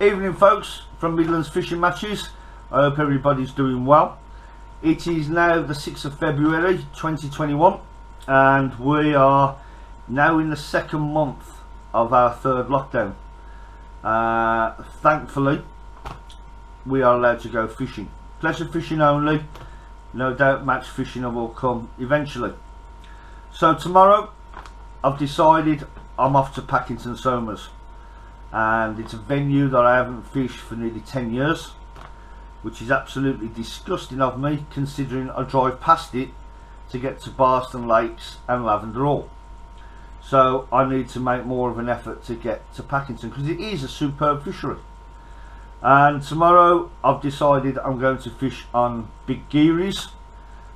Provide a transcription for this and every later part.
Evening folks from Midlands Fishing Matches. I hope everybody's doing well. It is now the 6th of February 2021 and we are now in the second month of our third lockdown. Thankfully we are allowed to go fishing. Pleasure fishing only. No doubt match fishing will come eventually. So tomorrow I've decided I'm off to Packington Somers, and it's a venue that I haven't fished for nearly 10 years, which is absolutely disgusting of me considering I drive past it to get to Barston Lakes and Lavender Hall. So I need to make more of an effort to get to Packington because it is a superb fishery. And tomorrow I've decided I'm going to fish on big gearies,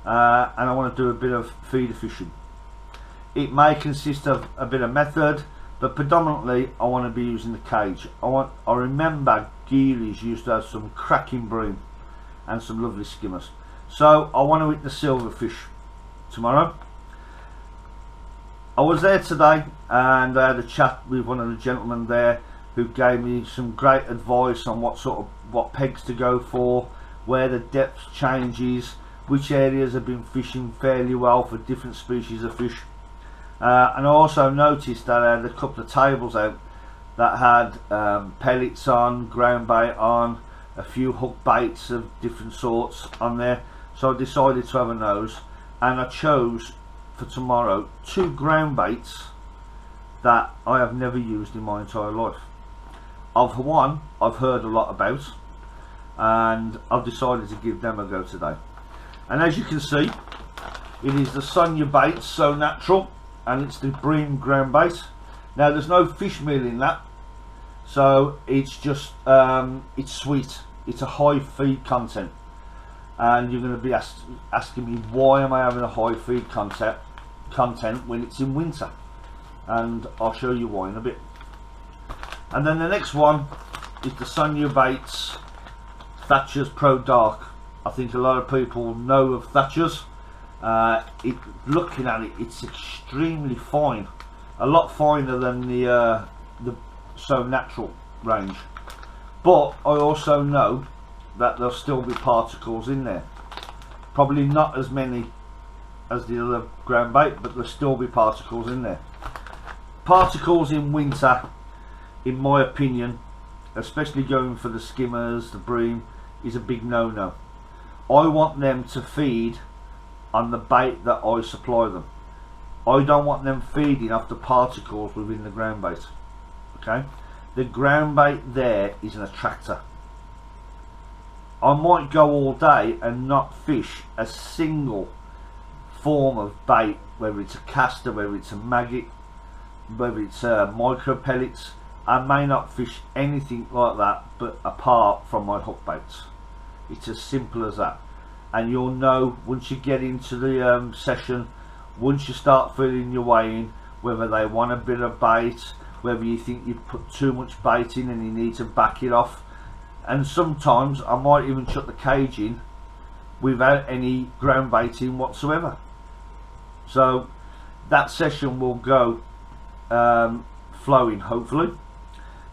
and I want to do a bit of feeder fishing. It may consist of a bit of method, but predominantly I want to be using the cage. I remember gearies used to have some cracking bream and some lovely skimmers. So I want to hit the silverfish tomorrow. I was there today and I had a chat with one of the gentlemen there who gave me some great advice on what pegs to go for, where the depth changes, which areas have been fishing fairly well for different species of fish. And I also noticed that I had a couple of tables out that had pellets on, ground bait on, a few hook baits of different sorts on there. So I decided to have a nose, and I chose for tomorrow 2 ground baits that I have never used in my entire life. Of one I've heard a lot about, and I've decided to give them a go today. And as you can see, it is the Sonia Baits So Natural, and it's the bream ground bait. Now there's no fish meal in that, so it's just it's sweet. It's a high feed content, and you're going to be asking me why am I having a high feed content when it's in winter, and I'll show you why in a bit. And then the next one is the Sonia Baits Thatcher's Pro Dark. I think a lot of people know of Thatcher's. Looking at it, it's extremely fine, a lot finer than the So Natural range, but I also know that there'll still be particles in there, probably not as many as the other ground bait, but there'll still be particles in there. Particles in winter, in my opinion, especially going for the skimmers, the bream, is a big no-no. I want them to feed on the bait that I supply them. I don't want them feeding off the particles within the ground bait. Okay, the ground bait there is an attractor. I might go all day and not fish a single form of bait, whether it's a castor, whether it's a maggot, whether it's micro pellets. I may not fish anything like that, but apart from my hook baits. It's as simple as that. And you'll know once you get into the session, once you start feeling your way in, whether they want a bit of bait, whether you think you've put too much bait in and you need to back it off. And sometimes I might even shut the cage in without any ground bait in whatsoever. So that session will go flowing, hopefully.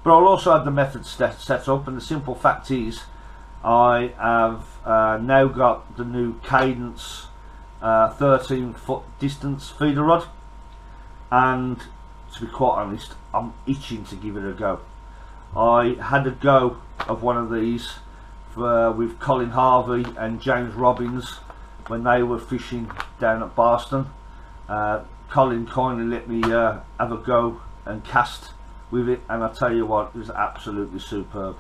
But I'll also have the method set up, and the simple fact is I have now got the new Cadence 13-foot distance feeder rod, and to be quite honest, I'm itching to give it a go. I had a go of one of these with Colin Harvey and James Robbins when they were fishing down at Barston. Colin kindly let me have a go and cast with it, and I tell you what, it was absolutely superb.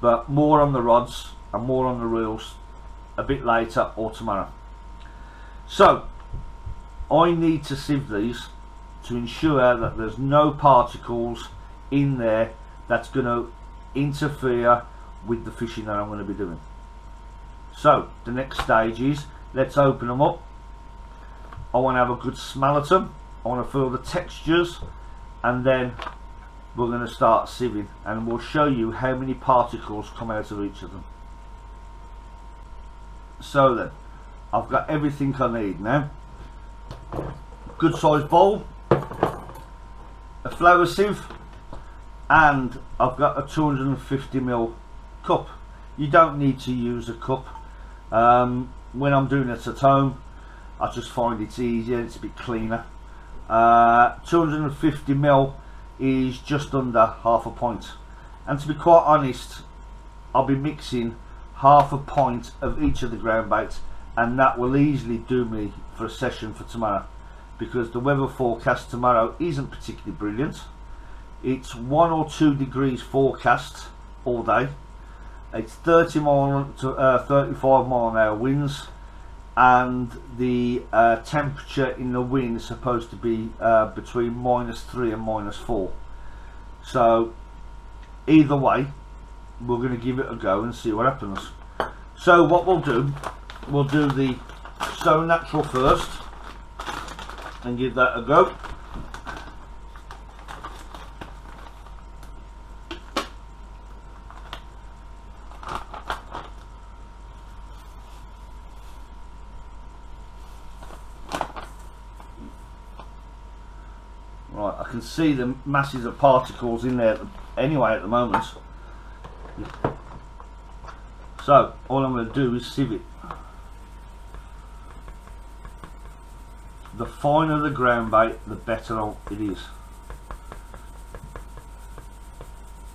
But more on the rods and more on the reels a bit later or tomorrow. So I need to sieve these to ensure that there's no particles in there that's going to interfere with the fishing that I'm going to be doing. So the next stage is, let's open them up. I want to have a good smell at them, I want to feel the textures, and then we're going to start sieving, and we'll show you how many particles come out of each of them. So then, I've got everything I need now. Good sized bowl, a flour sieve, and I've got a 250ml cup. You don't need to use a cup. When I'm doing it at home, I just find it's easier, it's a bit cleaner. 250ml is just under half a pint, and to be quite honest, I'll be mixing half a pint of each of the ground baits, and that will easily do me for a session for tomorrow, because the weather forecast tomorrow isn't particularly brilliant. It's 1 or 2 degrees forecast all day. It's 30 mile to 35 mile an hour winds, and the temperature in the wind is supposed to be between -3 and -4. So either way, we're going to give it a go and see what happens. So what we'll do the Stone Natural first and give that a go. Right, I can see the masses of particles in there anyway at the moment. So all I'm going to do is sieve it. The finer the ground bait, the better it is.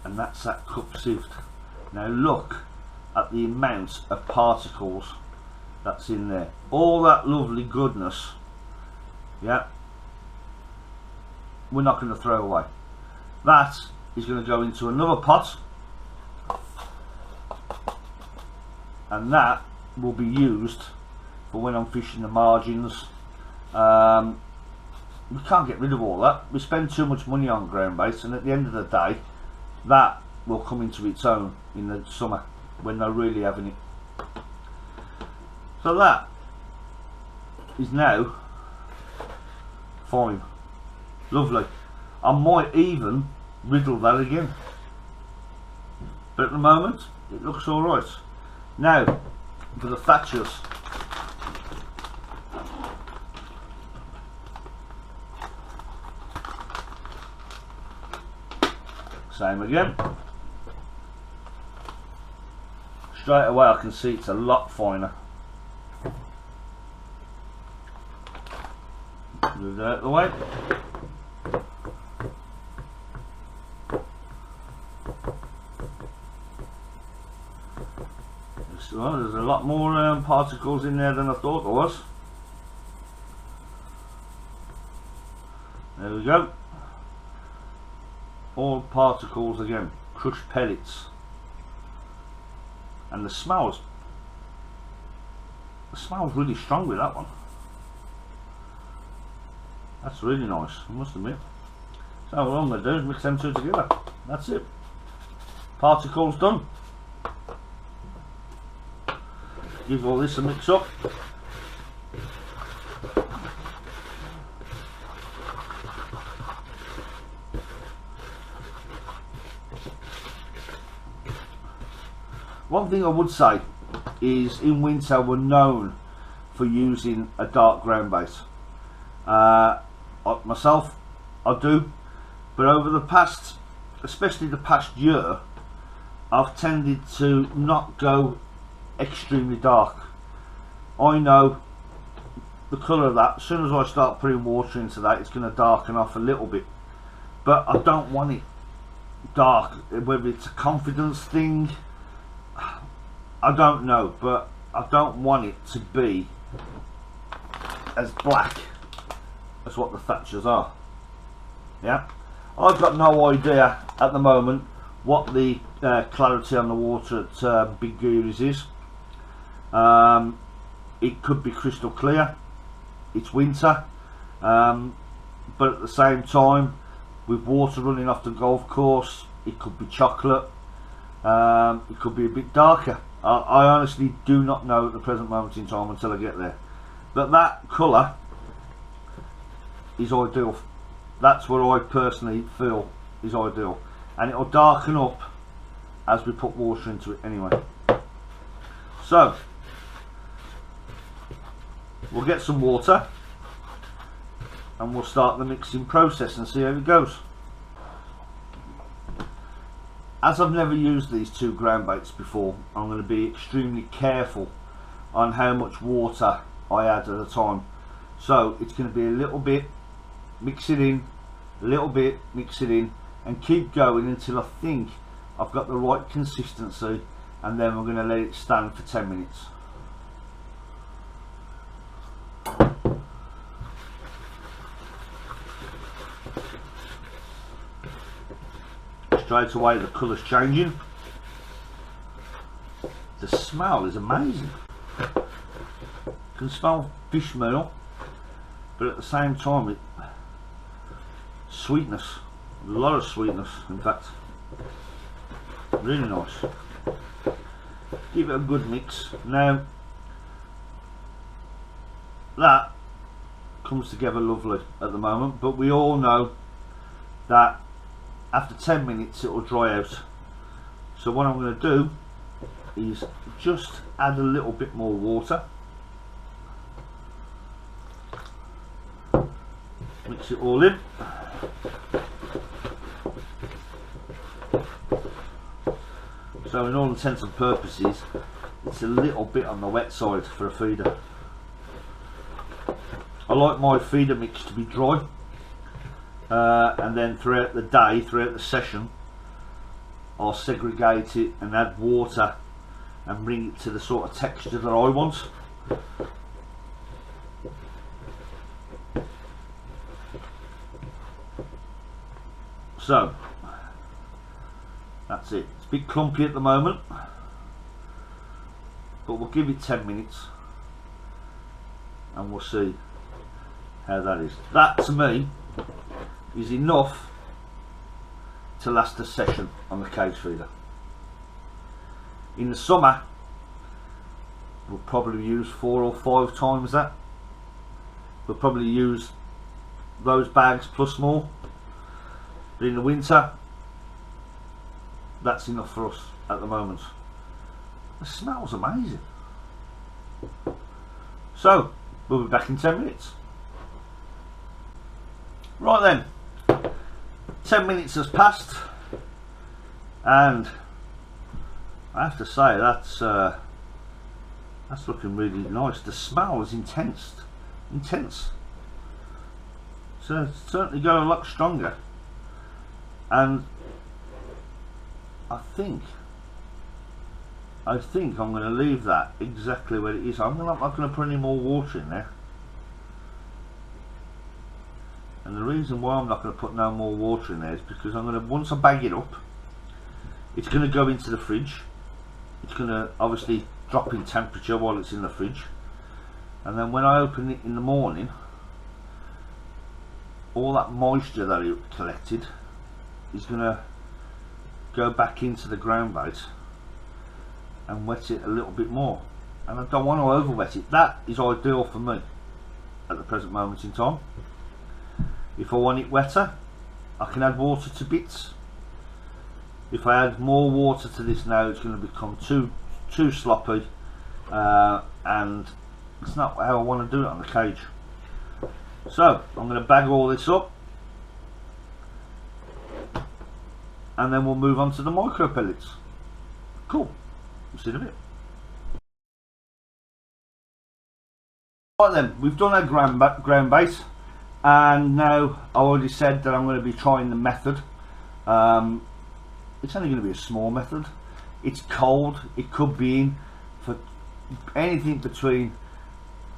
And that's that cup sieved. Now look at the amount of particles that's in there. All that lovely goodness, yeah, we're not going to throw away. That is going to go into another pot, and that will be used for when I'm fishing the margins. We can't get rid of all that. We spend too much money on ground baits, and at the end of the day, that will come into its own in the summer when they're really having it. So that is now fine. Lovely. I might even riddle that again, but at the moment it looks alright. Now for the thatchers. Same again. Straight away I can see it's a lot finer. Move that out of the way. Well, there's a lot more particles in there than I thought there was. There we go. All particles again, crushed pellets. And the smells really strong with that one. That's really nice, I must admit. So what I'm going to do is mix them two together. That's it. Particles done. Give all this a mix up. One thing I would say is in winter we're known for using a dark ground bait. Myself, I do, but over the past, especially the past year, I've tended to not go extremely dark. I know the colour of that, as soon as I start putting water into that, it's going to darken off a little bit, but I don't want it dark. Whether it's a confidence thing, I don't know, but I don't want it to be as black as what the thatchers are. Yeah, I've got no idea at the moment what the clarity on the water at Big Goonies is. It could be crystal clear, it's winter, but at the same time, with water running off the golf course, it could be chocolate, it could be a bit darker. I honestly do not know at the present moment in time until I get there, but that colour is ideal. That's what I personally feel is ideal, and it'll darken up as we put water into it anyway. So we'll get some water and we'll start the mixing process and see how it goes. as I've never used these two ground baits before, I'm going to be extremely careful on how much water I add at a time. So it's going to be a little bit, mix it in, a little bit, mix it in, and keep going until I think I've got the right consistency, and then we're going to let it stand for 10 minutes. Straight away the colour's changing. The smell is amazing. You can smell fish meal, but at the same time sweetness, a lot of sweetness in fact. Really nice. Give it a good mix. Now that comes together lovely at the moment, but we all know that after 10 minutes it will dry out. So what I'm going to do is just add a little bit more water, mix it all in. So in all intents and purposes it's a little bit on the wet side for a feeder. I like my feeder mix to be dry, and then throughout the day, throughout the session, I'll segregate it and add water and bring it to the sort of texture that I want. So that's it. It's a bit clumpy at the moment, but we'll give it 10 minutes and we'll see how that is. That to me is enough to last a session on the cage feeder. In the summer we'll probably use 4 or 5 times that. We'll probably use those bags plus more, but in the winter that's enough for us at the moment. The smell's amazing. So we'll be back in 10 minutes. Right then, 10 minutes has passed, and I have to say that's looking really nice. The smell is intense. So it's certainly got a lot stronger, and I think I'm going to leave that exactly where it is. I'm not going to put any more water in there. And the reason why I'm not going to put no more water in there is because I'm going to, once I bag it up, it's going to go into the fridge. It's going to obviously drop in temperature while it's in the fridge, and then when I open it in the morning, all that moisture that it collected is going to go back into the ground bait and wet it a little bit more, and I don't want to over wet it. That is ideal for me at the present moment in time. If I want it wetter, I can add water to bits. If I add more water to this now, it's going to become too sloppy, and it's not how I want to do it on the cage. So I'm going to bag all this up, and then we'll move on to the micro pellets. Cool. See you in a bit. Right then, we've done our ground bait, and now I already said that I'm going to be trying the method. It's only going to be a small method. It's cold. It could be in for anything between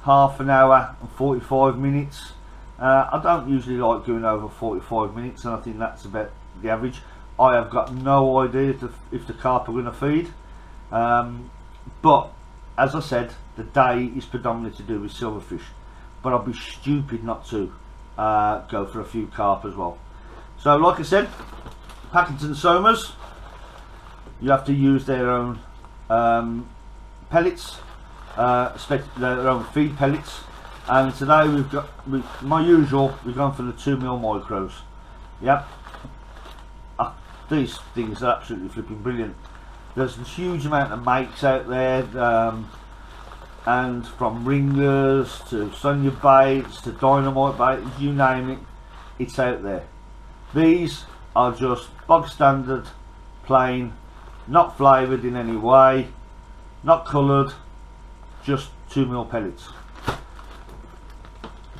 half an hour and 45 minutes. I don't usually like going over 45 minutes, and I think that's about the average. I have got no idea if the carp are going to feed, but as I said, the day is predominantly to do with silverfish, but I'll be stupid not to go for a few carp as well. So like I said, Packington Somers, you have to use their own pellets, their own feed pellets, and today we've got, my usual, we've gone for the 2mm micros. Yep. These things are absolutely flipping brilliant. There's a huge amount of makes out there, and from ringers to Sonia baits to dynamite baits, you name it, it's out there. These are just bog standard plain, not flavoured in any way, not coloured, just 2mm pellets.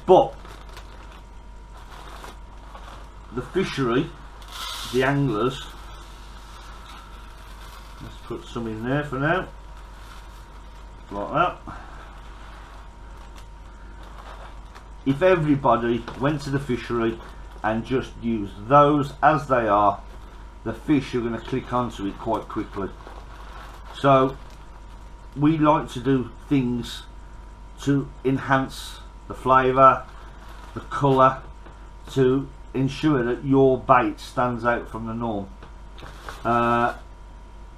But the fishery, the anglers, let's put some in there for now, like that. If everybody went to the fishery and just used those as they are, the fish are going to click onto it quite quickly. So we like to do things to enhance the flavour, the colour, to ensure that your bait stands out from the norm. I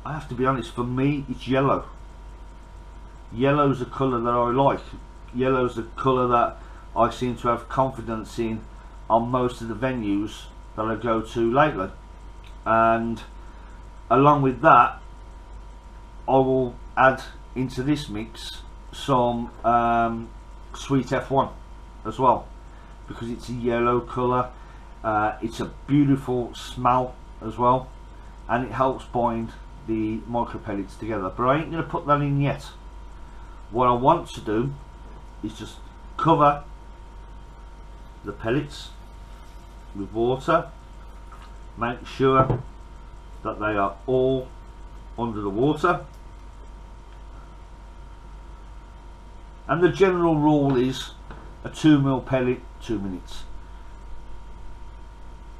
have to be honest, for me it's yellow. Yellow's the colour that I like. Yellow's the colour that I seem to have confidence in on most of the venues that I go to lately. And along with that, I will add into this mix some sweet F1 as well, because it's a yellow colour, it's a beautiful smell as well, and it helps bind the micro pellets together. But I ain't going to put that in yet. What I want to do is just cover the pellets with water, make sure that they are all under the water, and the general rule is a 2mm pellet 2 minutes.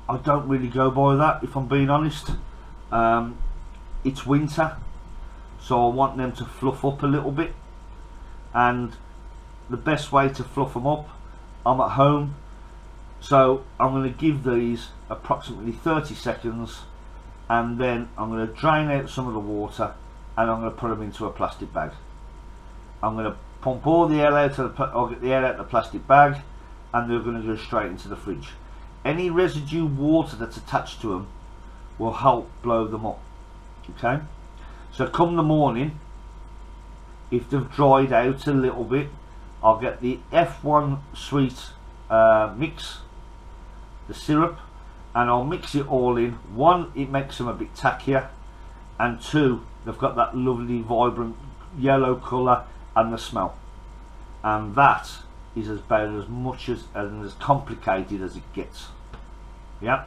I don't really go by that, if I'm being honest. It's winter, so I want them to fluff up a little bit, and the best way to fluff them up, I'm at home, so I'm going to give these approximately 30 seconds, and then I'm going to drain out some of the water and I'm going to put them into a plastic bag. I'm going to pump all the air out of I'll get the air out of the plastic bag, and they're going to go straight into the fridge. Any residue water that's attached to them will help blow them up. Okay, so come the morning, if they've dried out a little bit, I'll get the F1 sweet mix, the syrup, and I'll mix it all in. One, it makes them a bit tackier, and two, they've got that lovely vibrant yellow colour and the smell, and that is about as much as and as complicated as it gets. Yeah,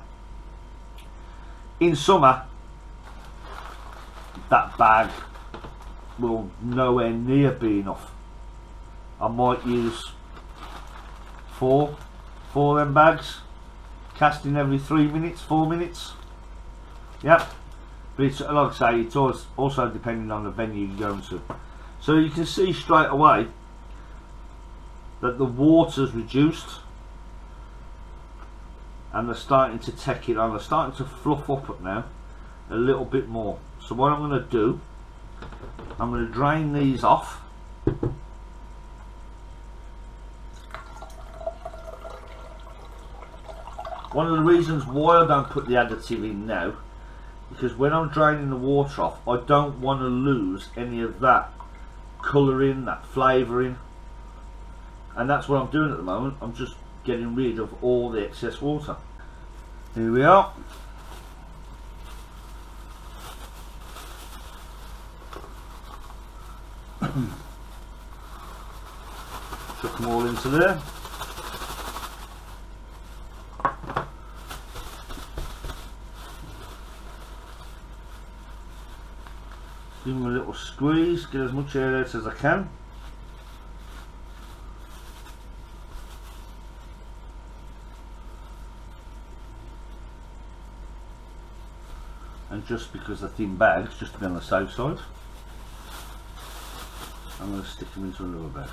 in summer that bag will nowhere near be enough. I might use four of them bags, casting every 3 minutes, 4 minutes. Yeah, but it's, like I say, it's also depending on the venue you're going to. So you can see straight away that the water's reduced and they're starting to take it on. They're starting to fluff up now a little bit more. So what I'm going to do, I'm going to drain these off. One of the reasons why I don't put the additive in now, because when I'm draining the water off, I don't want to lose any of that colouring, that flavouring, and that's what I'm doing at the moment. I'm just getting rid of all the excess water. Here we are. Chuck them all into there. Give them a little squeeze, get as much air out as I can. And just because they're thin bags, just to be on the safe side, I'm going to stick them into another bag.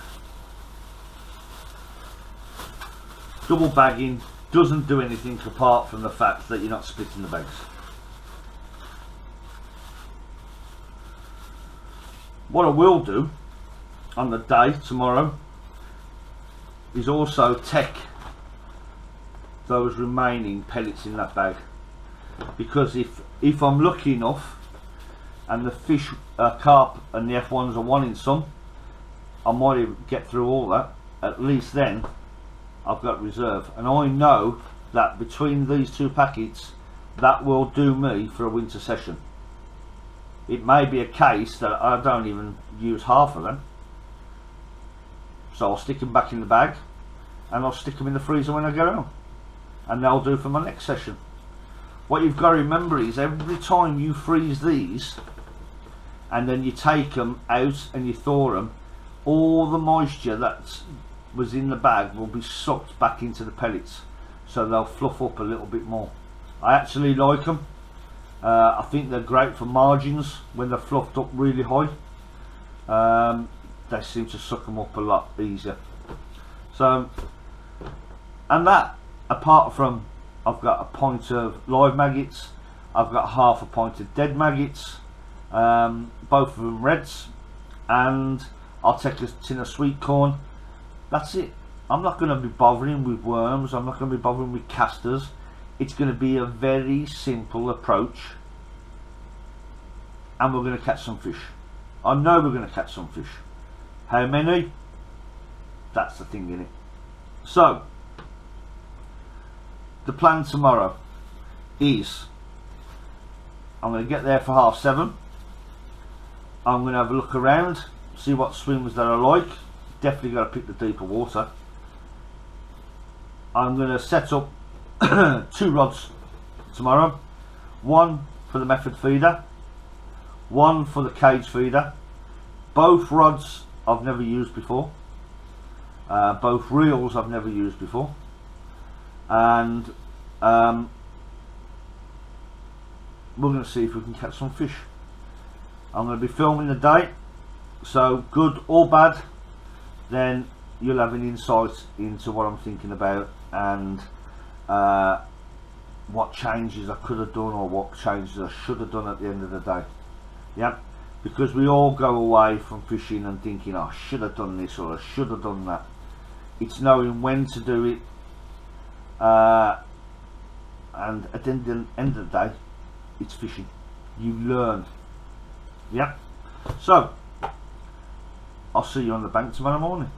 Double bagging doesn't do anything apart from the fact that you're not splitting the bags. What I will do on the day tomorrow is also take those remaining pellets in that bag, because if I'm lucky enough and the fish carp and the F1s are wanting some, I might get through all that. At least then I've got reserve, and I know that between these two packets that will do me for a winter session. it may be a case that I don't even use half of them, so I'll stick them back in the bag and I'll stick them in the freezer when I get home, and they'll do for my next session. What you've got to remember is every time you freeze these and then you take them out and you thaw them, all the moisture that was in the bag will be sucked back into the pellets, so they'll fluff up a little bit more. I actually like them. I think they're great for margins when they're fluffed up really high. They seem to suck them up a lot easier. So, and that, apart from I've got a pint of live maggots, I've got half a pint of dead maggots, both of them reds, and I'll take a tin of sweet corn. That's it. I'm not going to be bothering with worms, I'm not going to be bothering with casters. It's going to be a very simple approach, and we're going to catch some fish. I know we're going to catch some fish. How many? That's the thing in it. So the plan tomorrow is I'm going to get there for 7:30. I'm going to have a look around, see what swims that I like. Definitely got to pick the deeper water. I'm going to set up 2 rods tomorrow, one for the method feeder, one for the cage feeder. Both rods I've never used before, both reels I've never used before, and we're going to see if we can catch some fish. I'm going to be filming the day, so good or bad, then you'll have an insight into what I'm thinking about, and what changes I could have done or what changes I should have done at the end of the day. Yeah, because we all go away from fishing and thinking, oh, I should have done this or I should have done that. It's knowing when to do it, and at the end of the day, it's fishing. You learn. Yeah, so I'll see you on the bank tomorrow morning.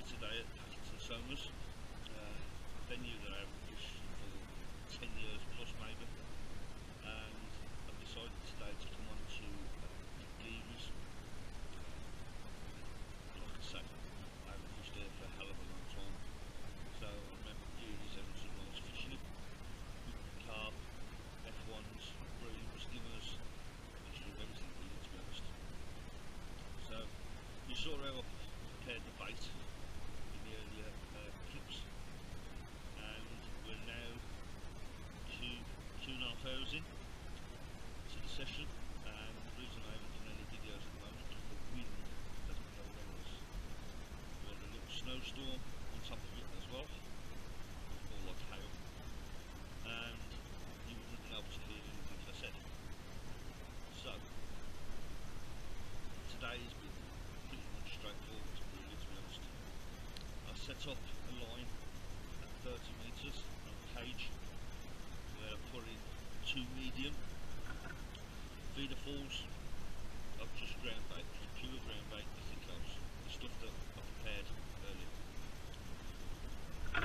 Today at Packington Somers, venue that I haven't fished for 10 years plus maybe, and I've decided today to come on to Geary's. Like I say, I haven't fished there for a hell of a long time, so I remember Geary's having some nice fishing, carp, F1s, breams, skimmers, literally everything really, to be honest. So you saw how I prepared the bait in the earlier clips, and we're now 2.5 snowstorm on top of it as well, or like hail, and you wouldn't have been able to hear anything I said. So today has been pretty much straightforward, really, to be honest. I set up a line at 30 metres on a cage where I put in 2 medium feeder falls of just ground bait, just pure ground bait, nothing else. The stuff that I prepared earlier.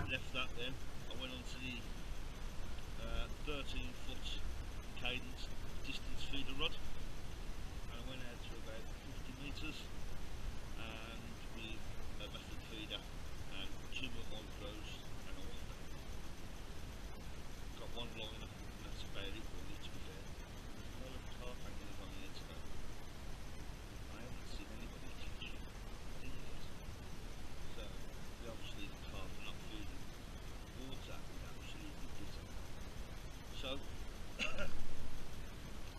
Left that then. I went on to the 13 foot cadence distance feeder rod, and I went out to about 50 metres and with a method feeder and 2 more micros and a winder. Got 1 liner, and that's about it really, to be fair. There's no little car hangers on here today. I haven't seen anybody catching in yet. So obviously the carp are not feeding water is absolutely bitter. So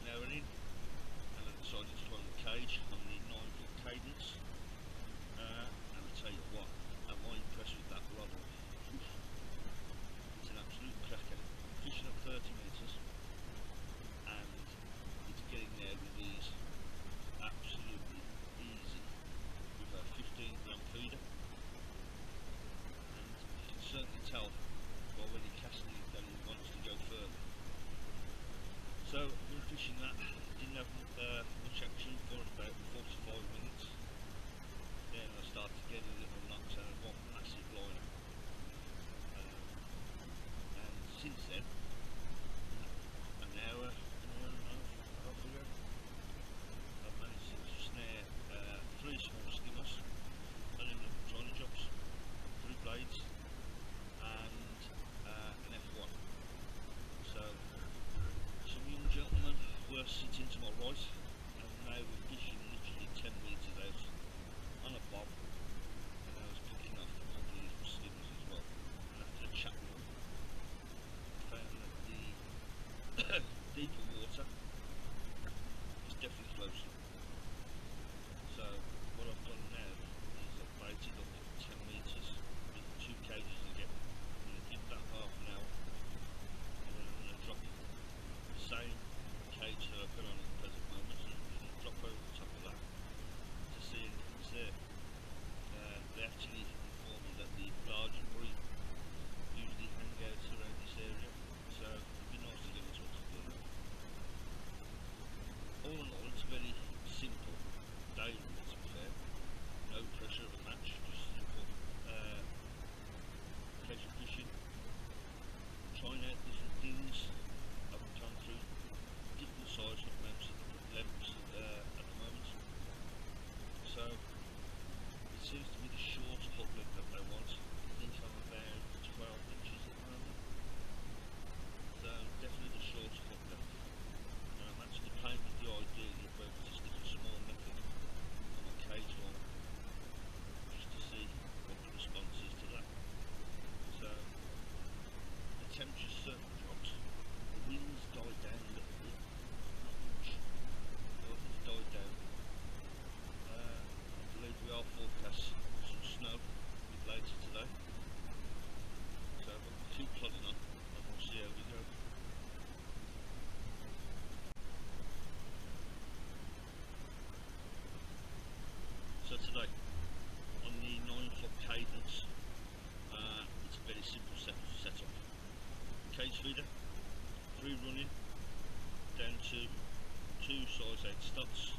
now we're in, and I decided to run the cage on the 9 foot cadence, and I'll tell you what, am I impressed with that rod. It's an absolute cracker. Fishing up 30 metres, and it's getting there with ease, absolutely easy, with a 15 gram feeder, and you can certainly tell by when you're casting it that he wants to go further. So I've been fishing that, didn't have much action for about 45 minutes, then I started to get a little knocks and one massive liner. And since then, an hour and a half ago, I've managed to snare 3 small skimmers, and then little trolling jobs, 3 blades, and an F1. So some young gentlemen were sitting to my right, and now we're fishing literally 10 metres out on a bob, and I was picking off a couple of little skimmers as well. And after a chat with them, I found that the deeper water is definitely closer. So what I've done now is I've baited up 10 metres with 2 cages again. I'm going to give that half an hour, and then I'm going to drop the same cage that I've got on at the present moment, and I'm going to drop over the top of that to see if it's there. They actually informed me that the larger breed usually hang out around this area, so it'd be nice to get into a couple of them. All in all, it's a very simple day, to be fair. No pressure of a match, just simple pleasure fishing, trying out different things. I've gone through different size of lengths at the moment, so it seems to be the short hook length that they want. I think I'm about 12 inches at the moment, so definitely the short hook length. And I'm actually playing with the idea of whether to stick a small method on my cage line, just to see what the response is to that. So the temperature's certainly dropped. The winds died down a little bit, not much, but it's died down. I believe we are forecast some snow with later today, so we'll keep plodding on and we'll see how we go. So today, on the 9 foot cadence, it's a very simple setup. Cage feeder, 3 running, down to 2 size 8 studs,